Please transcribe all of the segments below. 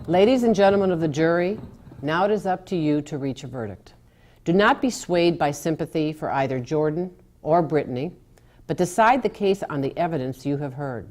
Ladies and gentlemen of the jury, now it is up to you to reach a verdict. Do not be swayed by sympathy for either Jordan or Brittany, but decide the case on the evidence you have heard.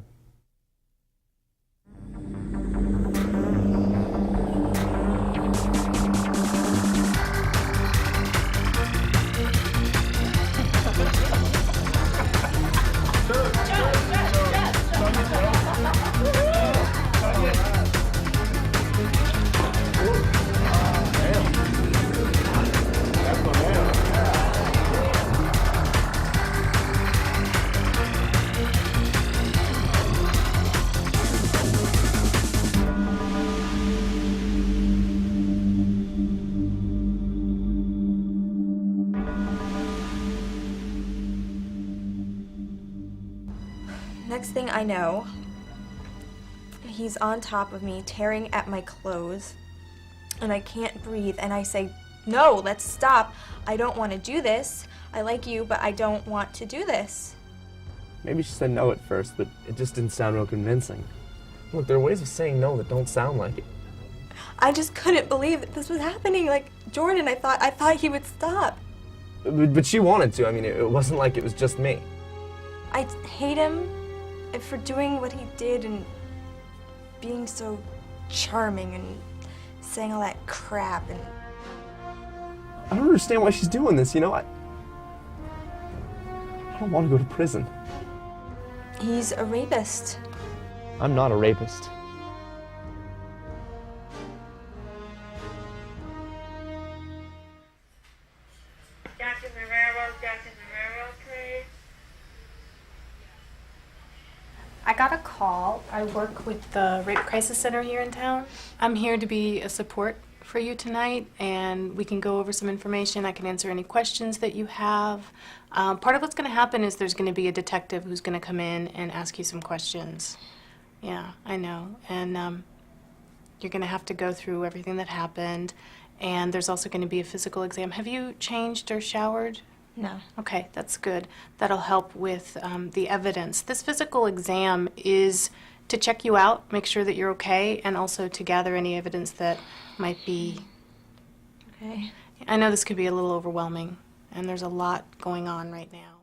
Next thing I know, he's on top of me, tearing at my clothes, and I can't breathe, and I say, "No, let's stop. I don't want to do this. I like you, but I don't want to do this." Maybe she said no at first, but it just didn't sound real convincing. Look, there are ways of saying no that don't sound like it. I just couldn't believe that this was happening. Like, Jordan, I thought he would stop. But she wanted to. I mean, it wasn't like it was just me. I hate him for doing what he did and being so charming and saying all that crap. And I don't understand why she's doing this, you know? I don't want to go to prison. He's a rapist. I'm not a rapist. Dr. Marrero, please. I got a call. I work with the Rape Crisis Center here in town. I'm here to be a support for you tonight, and we can go over some information. I can answer any questions that you have. Part of what's going to happen is there's going to be a detective who's going to come in and ask you some questions. Yeah, I know. And you're going to have to go through everything that happened, and there's also going to be a physical exam. Have you changed or showered? No. Okay, that's good. That'll help with the evidence. This physical exam is to check you out, make sure that you're okay, and also to gather any evidence that might be... Okay. I know this could be a little overwhelming, and there's a lot going on right now.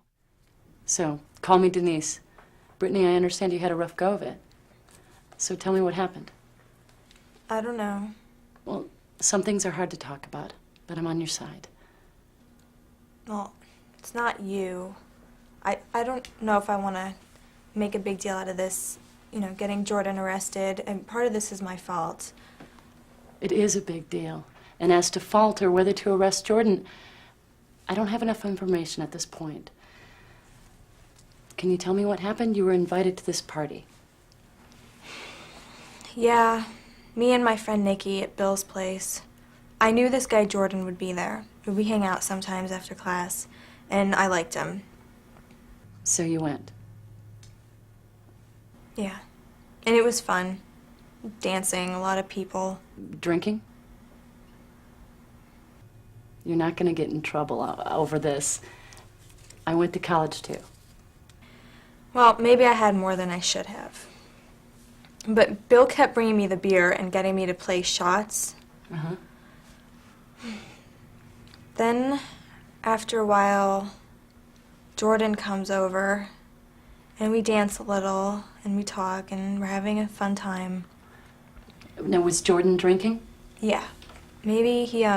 So, call me Denise. Brittany, I understand you had a rough go of it. So tell me what happened. I don't know. Well, some things are hard to talk about, but I'm on your side. Well, it's not you. I don't know if I want to make a big deal out of this, you know, getting Jordan arrested, and part of this is my fault. It is a big deal. And as to fault or whether to arrest Jordan, I don't have enough information at this point. Can you tell me what happened? You were invited to this party. Yeah, me and my friend Nikki at Bill's place. I knew this guy Jordan would be there. We hang out sometimes after class, and I liked him. So you went? Yeah, and it was fun. Dancing, a lot of people. Drinking? You're not going to get in trouble over this. I went to college too. Well, maybe I had more than I should have. But Bill kept bringing me the beer and getting me to play shots. Uh-huh. Then, after a while, Jordan comes over, and we dance a little, and we talk, and we're having a fun time. Now, was Jordan drinking? Yeah. Maybe he,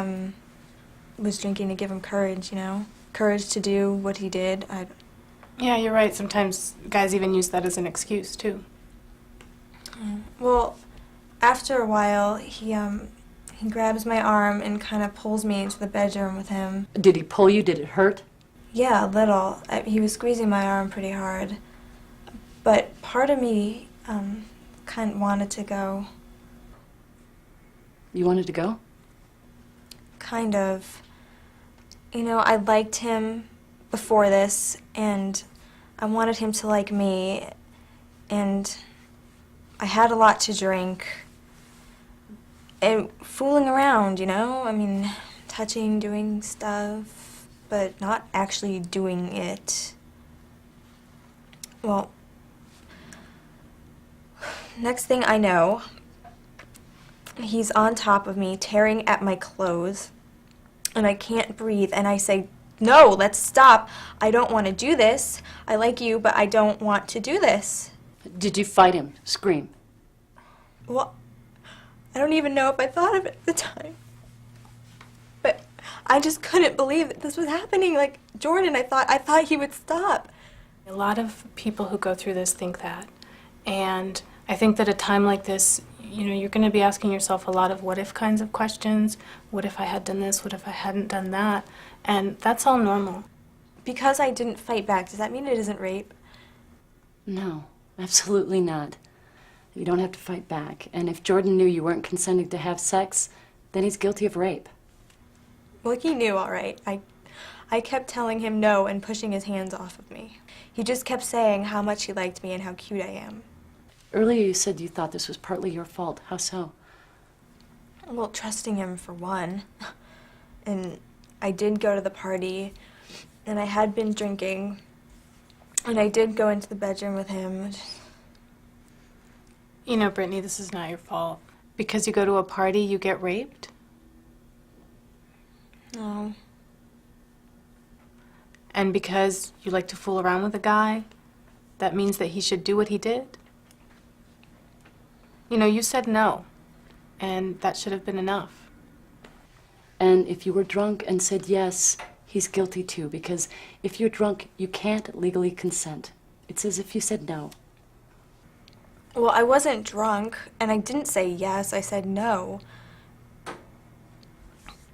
was drinking to give him courage, you know? Courage to do what he did. Yeah, you're right. Sometimes guys even use that as an excuse, too. Well, after a while, he grabs my arm and kind of pulls me into the bedroom with him. Did he pull you? Did it hurt? Yeah, a little. He was squeezing my arm pretty hard. But part of me kind of wanted to go. You wanted to go? Kind of. You know, I liked him before this, and I wanted him to like me, and I had a lot to drink. And fooling around, you know? I mean, touching, doing stuff, but not actually doing it. Well, next thing I know, He's on top of me, tearing at my clothes, and I can't breathe, and I say, "No, let's stop. I don't want to do this. I like you, but I don't want to do this." Did you fight him? Scream? Well, I don't even know if I thought of it at the time. But I just couldn't believe that this was happening. Like, Jordan, I thought he would stop. A lot of people who go through this think that. And I think that at a time like this, you're going to be asking yourself a lot of what if kinds of questions. What if I had done this? What if I hadn't done that? And that's all normal. Because I didn't fight back, does that mean it isn't rape? No, absolutely not. You don't have to fight back. And if Jordan knew you weren't consenting to have sex, then he's guilty of rape. Well, he knew, all right. I kept telling him no and pushing his hands off of me. He just kept saying how much he liked me and how cute I am. Earlier you said you thought this was partly your fault. How so? Well, trusting him for one. And I did go to the party, and I had been drinking, and I did go into the bedroom with him. Brittany, this is not your fault. Because you go to a party, you get raped? No. And because you like to fool around with a guy, that means that he should do what he did? You said no, and that should have been enough. And if you were drunk and said yes, he's guilty too, because if you're drunk, you can't legally consent. It's as if you said no. Well, I wasn't drunk, and I didn't say yes, I said no.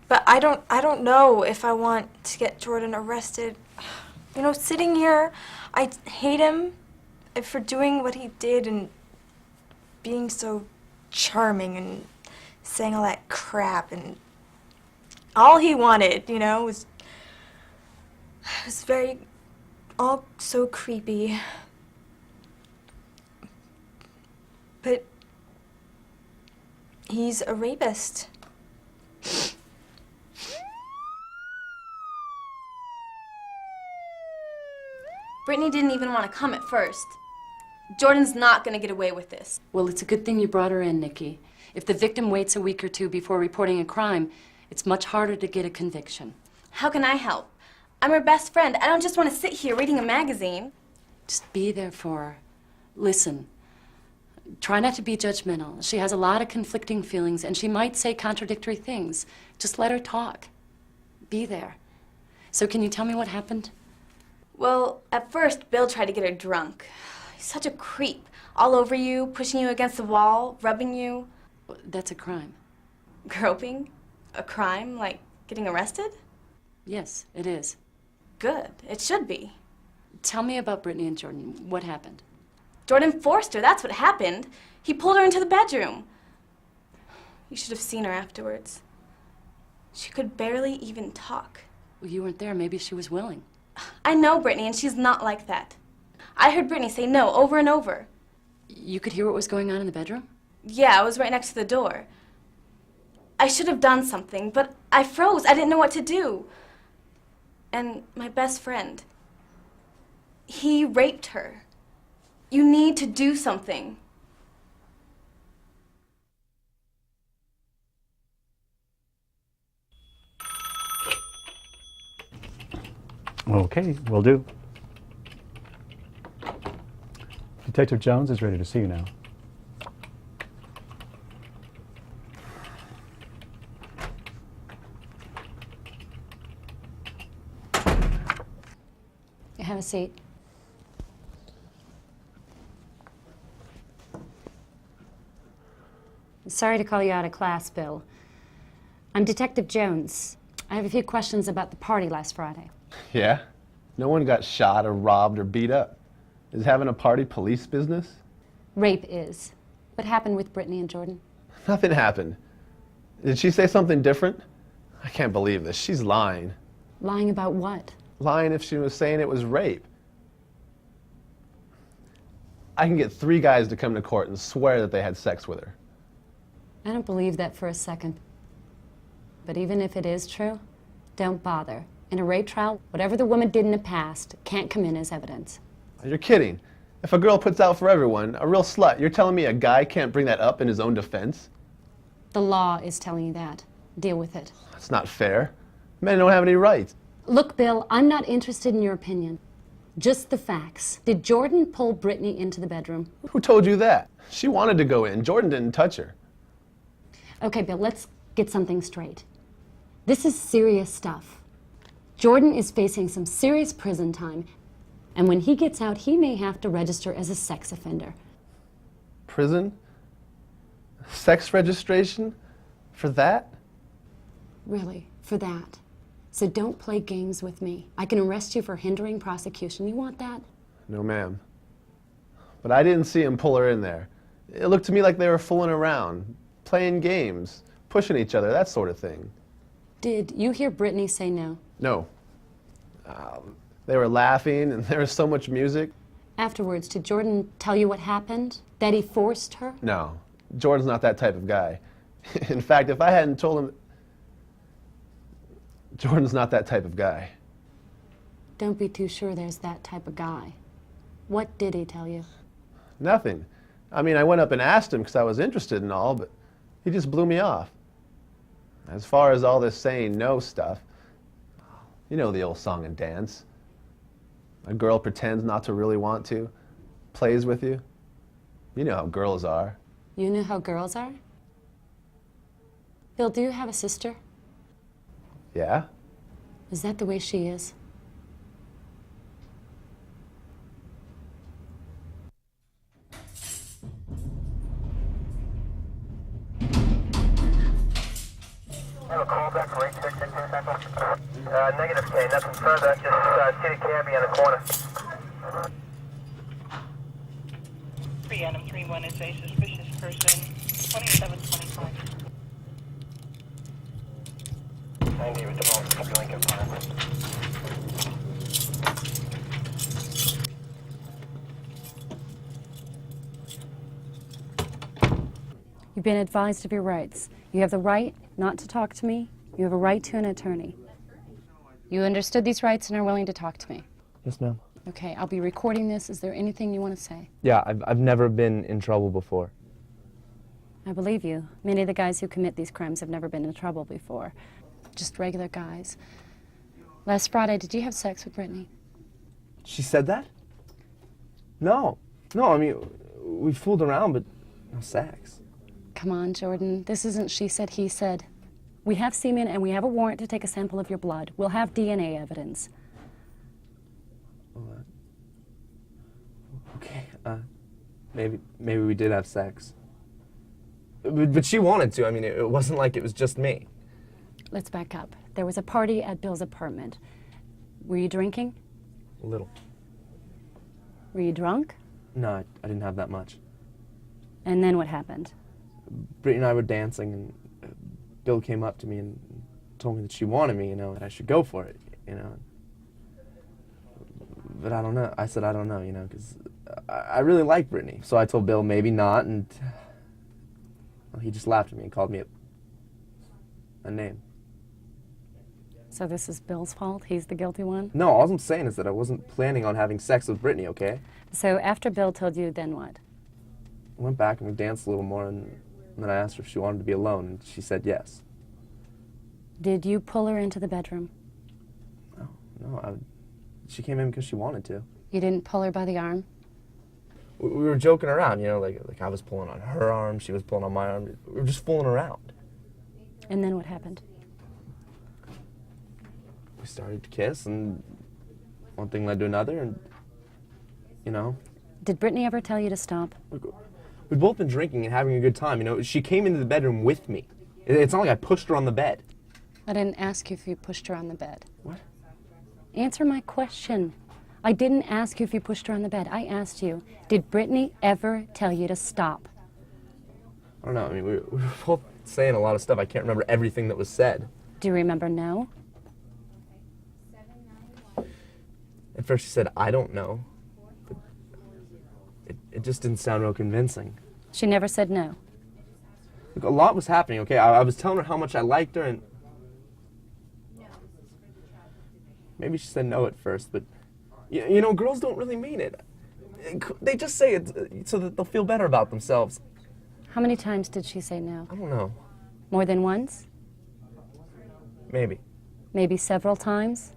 But I don't know if I want to get Jordan arrested. Sitting here, I hate him for doing what he did and being so charming and saying all that crap, and all he wanted, was all so creepy. But he's a rapist. Brittany didn't even want to come at first. Jordan's not going to get away with this. Well, it's a good thing you brought her in, Nikki. If the victim waits a week or two before reporting a crime, it's much harder to get a conviction. How can I help? I'm her best friend. I don't just want to sit here reading a magazine. Just be there for her. Listen. Try not to be judgmental. She has a lot of conflicting feelings, and she might say contradictory things. Just let her talk. Be there. So can you tell me what happened? Well, at first, Bill tried to get her drunk. He's such a creep. All over you, pushing you against the wall, rubbing you. That's a crime. Groping? A crime? Like getting arrested? Yes, it is. Good. It should be. Tell me about Brittany and Jordan. What happened? Jordan forced her. That's what happened. He pulled her into the bedroom. You should have seen her afterwards. She could barely even talk. Well, you weren't there. Maybe she was willing. I know Brittany, and she's not like that. I heard Brittany say no over and over. You could hear what was going on in the bedroom? Yeah, I was right next to the door. I should have done something, but I froze. I didn't know what to do. And my best friend, he raped her. You need to do something. Okay, will do. Detective Jones is ready to see you now. Have a seat. Sorry to call you out of class, Bill. I'm Detective Jones. I have a few questions about the party last Friday. Yeah? No one got shot or robbed or beat up. Is having a party police business? Rape is. What happened with Brittany and Jordan? Nothing happened. Did she say something different? I can't believe this. She's lying. Lying about what? Lying if she was saying it was rape. I can get 3 guys to come to court and swear that they had sex with her. I don't believe that for a second. But even if it is true, don't bother. In a rape trial, whatever the woman did in the past can't come in as evidence. You're kidding. If a girl puts out for everyone, a real slut, you're telling me a guy can't bring that up in his own defense? The law is telling you that. Deal with it. That's not fair. Men don't have any rights. Look, Bill, I'm not interested in your opinion. Just the facts. Did Jordan pull Brittany into the bedroom? Who told you that? She wanted to go in. Jordan didn't touch her. Okay, Bill, let's get something straight. This is serious stuff. Jordan is facing some serious prison time, and when he gets out, he may have to register as a sex offender. Prison? Sex registration? For that? Really, for that. So don't play games with me. I can arrest you for hindering prosecution. You want that? No, ma'am. But I didn't see him pull her in there. It looked to me like they were fooling around, playing games, pushing each other, that sort of thing. Did you hear Brittany say no? No. They were laughing, and there was so much music. Afterwards, did Jordan tell you what happened? That he forced her? No. Jordan's not that type of guy. In fact, if I hadn't told him... Jordan's not that type of guy. Don't be too sure there's that type of guy. What did he tell you? Nothing. I mean, I went up and asked him because I was interested and all, but he just blew me off. As far as all this saying no stuff, you know the old song and dance. A girl pretends not to really want to, plays with you. You know how girls are. You know how girls are? Bill, do you have a sister? Yeah? Is that the way she is? I have a call back for 816 negative K, nothing further, just see the cabbie on the corner. 3 Adam 31 is a suspicious person, 2725. 90 with the ball, copy Lincoln Park. You've been advised of your rights. You have the right not to talk to me. You have a right to an attorney. You understood these rights and are willing to talk to me. Yes, ma'am. Okay, I'll be recording this. Is there anything you want to say? Yeah, I've never been in trouble before. I believe you. Many of the guys who commit these crimes have never been in trouble before. Just regular guys. Last Friday, did you have sex with Brittany? She said that? No. No, I mean, we fooled around, but no sex. Come on, Jordan. This isn't she said, he said. We have semen and we have a warrant to take a sample of your blood. We'll have DNA evidence. Okay, maybe we did have sex. But she wanted to. I mean, it wasn't like it was just me. Let's back up. There was a party at Bill's apartment. Were you drinking? A little. Were you drunk? No, I didn't have that much. And then what happened? Brittany and I were dancing, and Bill came up to me and told me that she wanted me, that I should go for it, But I don't know. I said I don't know, because I really like Brittany. So I told Bill maybe not, and well, he just laughed at me and called me a name. So this is Bill's fault? He's the guilty one? No, all I'm saying is that I wasn't planning on having sex with Brittany, okay? So after Bill told you, then what? I went back and we danced a little more, and then I asked her if she wanted to be alone, and she said yes. Did you pull her into the bedroom? No, she came in because she wanted to. You didn't pull her by the arm? We were joking around, like I was pulling on her arm, she was pulling on my arm. We were just fooling around. And then what happened? We started to kiss, and one thing led to another, and, Did Brittany ever tell you to stop? We'd both been drinking and having a good time, She came into the bedroom with me. It's not like I pushed her on the bed. I didn't ask you if you pushed her on the bed. What? Answer my question. I didn't ask you if you pushed her on the bed. I asked you, did Brittany ever tell you to stop? I don't know, we were both saying a lot of stuff. I can't remember everything that was said. Do you remember no? At first she said, I don't know. But it just didn't sound real convincing. She never said no. Look, a lot was happening, okay? I was telling her how much I liked her, and maybe she said no at first, but girls don't really mean it. They just say it so that they'll feel better about themselves. How many times did she say no? I don't know. More than once? Maybe. Maybe several times?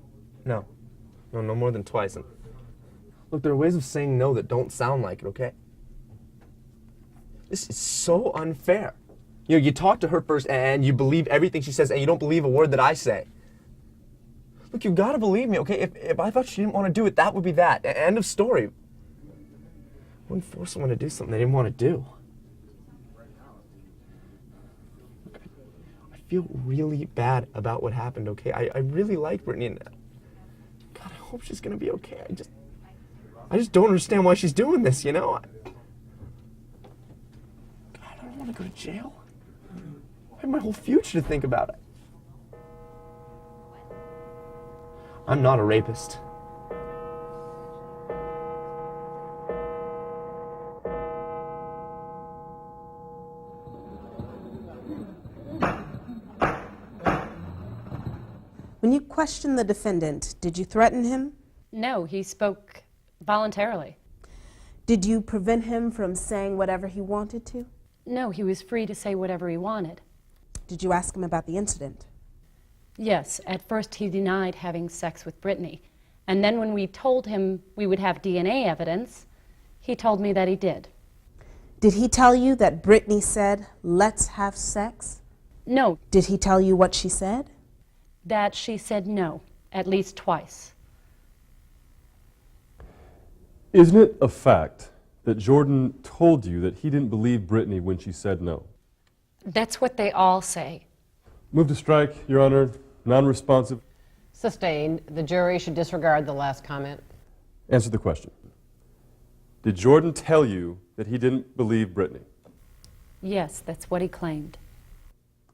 No. No more than twice. And look, there are ways of saying no that don't sound like it, okay? This is so unfair. You know, you talk to her first and you believe everything she says and you don't believe a word that I say. Look, you gotta believe me, okay? If I thought she didn't want to do it, that would be that. End of story. I wouldn't force someone to do something they didn't want to do. I feel really bad about what happened, okay? I really like Brittany and God, I hope she's gonna be okay. I just don't understand why she's doing this, you know? God, I don't want to go to jail. I have my whole future to think about it. I'm not a rapist. When you questioned the defendant, did you threaten him? No, he spoke voluntarily. Did you prevent him from saying whatever he wanted to? No, he was free to say whatever he wanted. Did you ask him about the incident? Yes, at first he denied having sex with Brittany. And then when we told him we would have DNA evidence, he told me that he did. Did he tell you that Brittany said, "Let's have sex"? No. Did he tell you what she said? That she said no, at least twice. Isn't it a fact that Jordan told you that he didn't believe Brittany when she said no? That's what they all say. Move to strike, Your Honor. Non-responsive. Sustained. The jury should disregard the last comment. Answer the question. Did Jordan tell you that he didn't believe Brittany? Yes, that's what he claimed.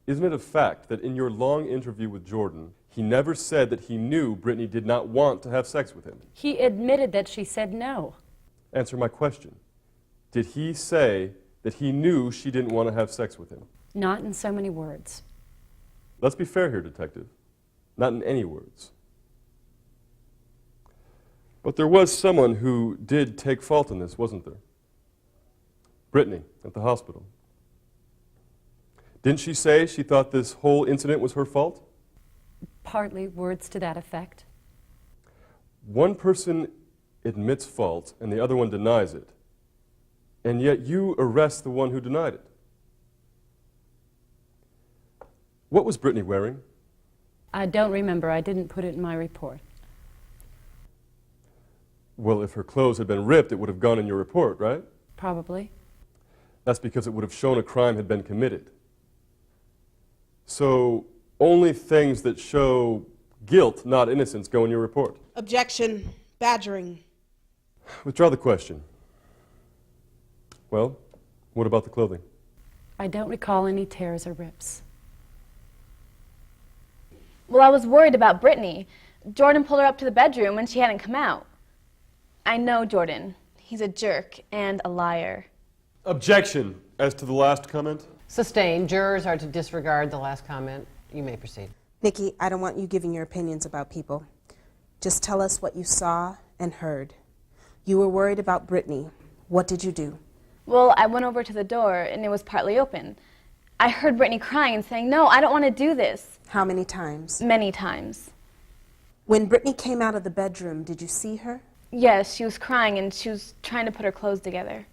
Isn't it a fact that in your long interview with Jordan, he never said that he knew Brittany did not want to have sex with him? He admitted that she said no. Answer my question. Did he say that he knew she didn't want to have sex with him? Not in so many words. Let's be fair here, Detective. Not in any words. But there was someone who did take fault in this, wasn't there? Brittany, at the hospital. Didn't she say she thought this whole incident was her fault? Partly words to that effect. One person admits fault and the other one denies it. And yet you arrest the one who denied it. What was Brittany wearing? I don't remember. I didn't put it in my report. Well, if her clothes had been ripped, it would have gone in your report, right? Probably. That's because it would have shown a crime had been committed. So only things that show guilt, not innocence, go in your report. Objection. Badgering. Withdraw the question. Well, what about the clothing? I don't recall any tears or rips. Well, I was worried about Brittany. Jordan pulled her up to the bedroom when she hadn't come out. I know Jordan. He's a jerk and a liar. Objection as to the last comment. Sustained. Jurors are to disregard the last comment. You may proceed. Nikki, I don't want you giving your opinions about people. Just tell us what you saw and heard. You were worried about Brittany. What did you do? Well, I went over to the door and it was partly open. I heard Brittany crying and saying, "No, I don't want to do this." How many times? Many times. When Brittany came out of the bedroom, did you see her? Yes, she was crying and she was trying to put her clothes together.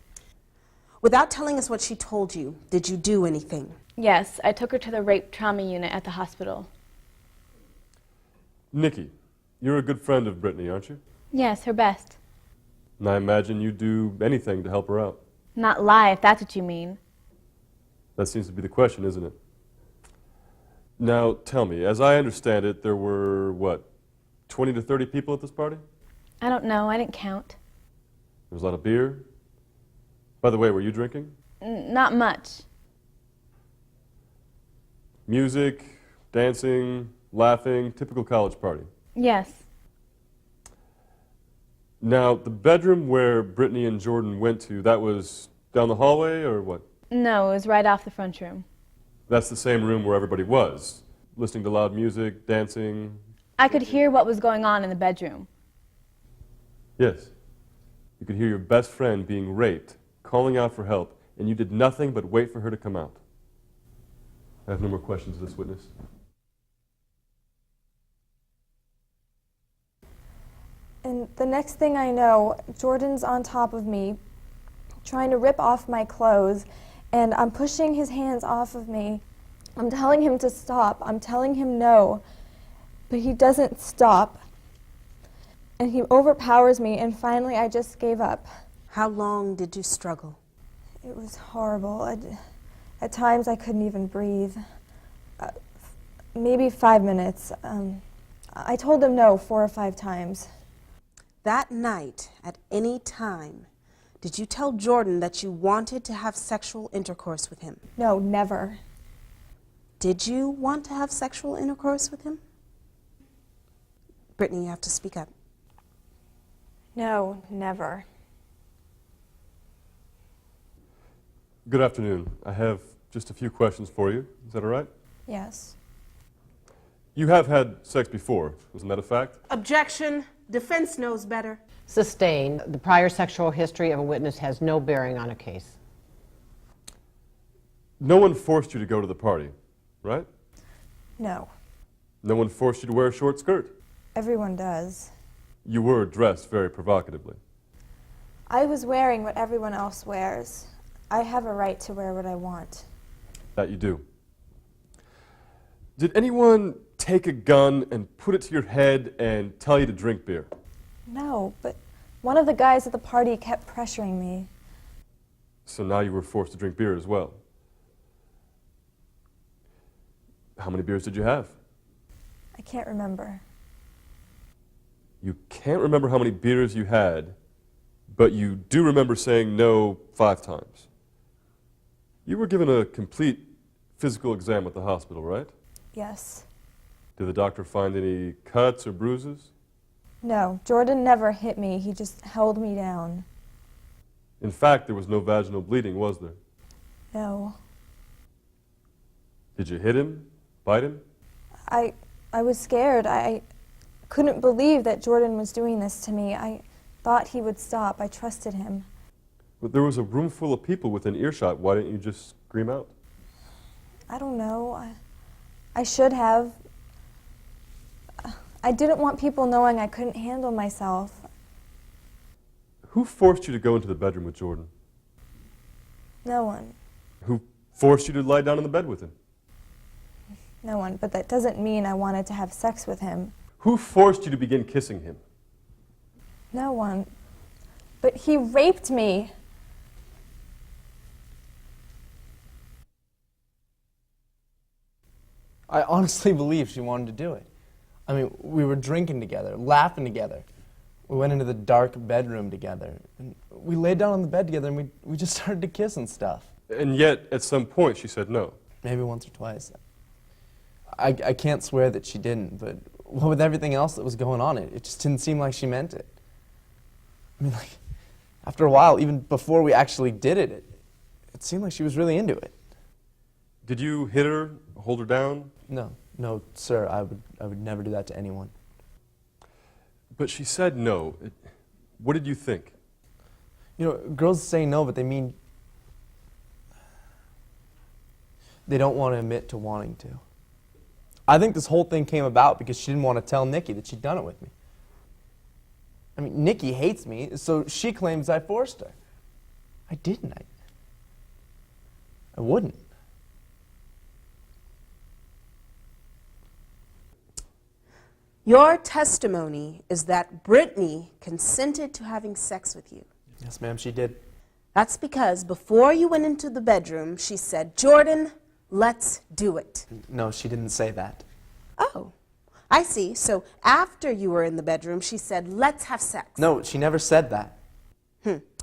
Without telling us what she told you, did you do anything? Yes, I took her to the rape trauma unit at the hospital. Nikki, you're a good friend of Brittany, aren't you? Yes, her best. And I imagine you'd do anything to help her out. Not lie, if that's what you mean. That seems to be the question, isn't it? Now, tell me, as I understand it, there were, what, 20 to 30 people at this party? I don't know, I didn't count. There was a lot of beer? By the way, were you drinking? Not much. Music, dancing, laughing, typical college party. Yes. Now, the bedroom where Brittany and Jordan went to, that was down the hallway or what? No, it was right off the front room. That's the same room where everybody was, listening to loud music, dancing. I could hear what was going on in the bedroom. Yes. You could hear your best friend being raped, calling out for help, and you did nothing but wait for her to come out. I have no more questions of this witness. And the next thing I know, Jordan's on top of me, trying to rip off my clothes, and I'm pushing his hands off of me. I'm telling him to stop. I'm telling him no, but he doesn't stop. And he overpowers me, and finally I just gave up. How long did you struggle? It was horrible. At times I couldn't even breathe. Maybe 5 minutes. I told him no 4 or 5 times. That night, at any time, did you tell Jordan that you wanted to have sexual intercourse with him? No, never. Did you want to have sexual intercourse with him? Brittany, you have to speak up. No, never. Good afternoon. I have just a few questions for you. Is that all right? Yes. You have had sex before. Isn't that a fact? Objection. Defense knows better. Sustained. The prior sexual history of a witness has no bearing on a case. No one forced you to go to the party, right? No. No one forced you to wear a short skirt. Everyone does. You were dressed very provocatively. I was wearing what everyone else wears. I have a right to wear what I want. That you do. Did anyone take a gun and put it to your head and tell you to drink beer? No, but one of the guys at the party kept pressuring me. So now you were forced to drink beer as well. How many beers did you have? I can't remember. You can't remember how many beers you had, but you do remember saying no 5 times. You were given a complete physical exam at the hospital, right? Yes. Did the doctor find any cuts or bruises? No, Jordan never hit me. He just held me down. In fact, there was no vaginal bleeding, was there? No. Did you hit him? Bite him? I was scared. I couldn't believe that Jordan was doing this to me. I thought he would stop. I trusted him. But there was a room full of people within earshot. Why didn't you just scream out? I don't know. I should have. I didn't want people knowing I couldn't handle myself. Who forced you to go into the bedroom with Jordan? No one. Who forced you to lie down in the bed with him? No one. But that doesn't mean I wanted to have sex with him. Who forced you to begin kissing him? No one. But he raped me. I honestly believe she wanted to do it. I mean, we were drinking together, laughing together. We went into the dark bedroom together. And we laid down on the bed together and we just started to kiss and stuff. And yet, at some point, she said no. Maybe once or twice. I can't swear that she didn't, but with everything else that was going on, it just didn't seem like she meant it. I mean, like, after a while, even before we actually did it, it seemed like she was really into it. Did you hit her, hold her down? No, sir, I would never do that to anyone. But she said no. What did you think? You know, girls say no, but they mean they don't want to admit to wanting to. I think this whole thing came about because she didn't want to tell Nikki that she'd done it with me. I mean, Nikki hates me, so she claims I forced her. I didn't. I wouldn't. Your testimony is that Brittany consented to having sex with you. Yes, ma'am, she did. That's because before you went into the bedroom, she said, "Jordan, let's do it." No, she didn't say that. Oh, I see. So after you were in the bedroom, she said, "Let's have sex." No, she never said that.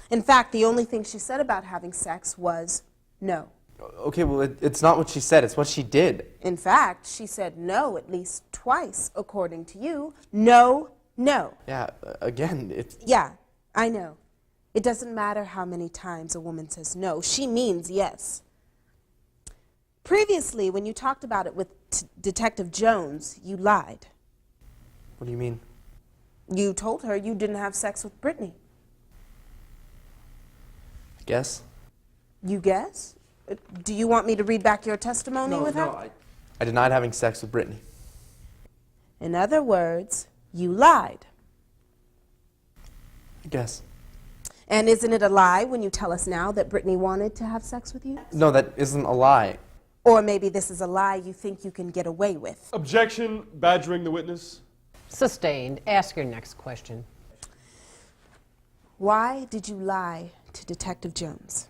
In fact, the only thing she said about having sex was no. Okay, well, it's not what she said, it's what she did. In fact, she said no at least twice, according to you. No, no. Yeah, again, it's... Yeah, I know. It doesn't matter how many times a woman says no. She means yes. Previously, when you talked about it with Detective Jones, you lied. What do you mean? You told her you didn't have sex with Brittany. I guess. You guess? Do you want me to read back your testimony with her? I denied having sex with Brittany. In other words, you lied. I guess. And isn't it a lie when you tell us now that Brittany wanted to have sex with you? No, that isn't a lie. Or maybe this is a lie you think you can get away with. Objection, badgering the witness. Sustained. Ask your next question. Why did you lie to Detective Jones?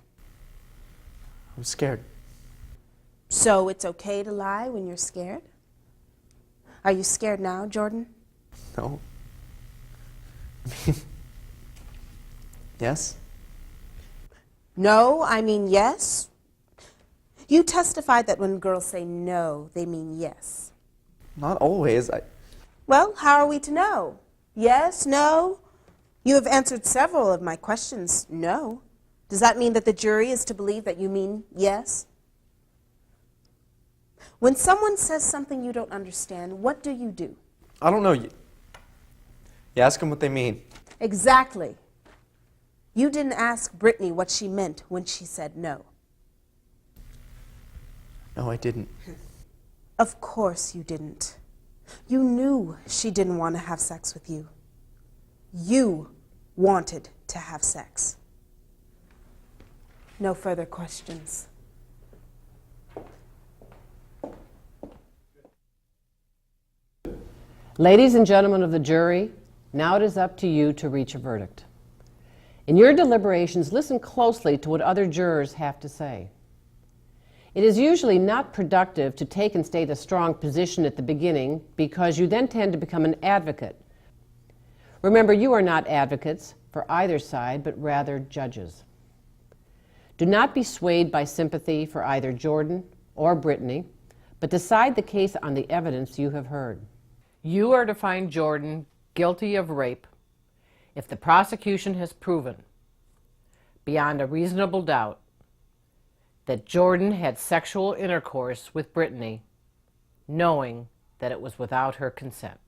I was scared. So it's okay to lie when you're scared? Are you scared now, Jordan? No. Yes? No, I mean yes. You testified that when girls say no, they mean yes. Not always. Well, how are we to know? Yes, no? You have answered several of my questions no. Does that mean that the jury is to believe that you mean yes? When someone says something you don't understand, what do? I don't know. You ask them what they mean. Exactly. You didn't ask Brittany what she meant when she said no. No, I didn't. Of course you didn't. You knew she didn't want to have sex with you. You wanted to have sex. No further questions. Ladies and gentlemen of the jury, now it is up to you to reach a verdict. In your deliberations, listen closely to what other jurors have to say. It is usually not productive to take and state a strong position at the beginning because you then tend to become an advocate. Remember, you are not advocates for either side, but rather judges. Do not be swayed by sympathy for either Jordan or Brittany, but decide the case on the evidence you have heard. You are to find Jordan guilty of rape if the prosecution has proven, beyond a reasonable doubt, that Jordan had sexual intercourse with Brittany, knowing that it was without her consent.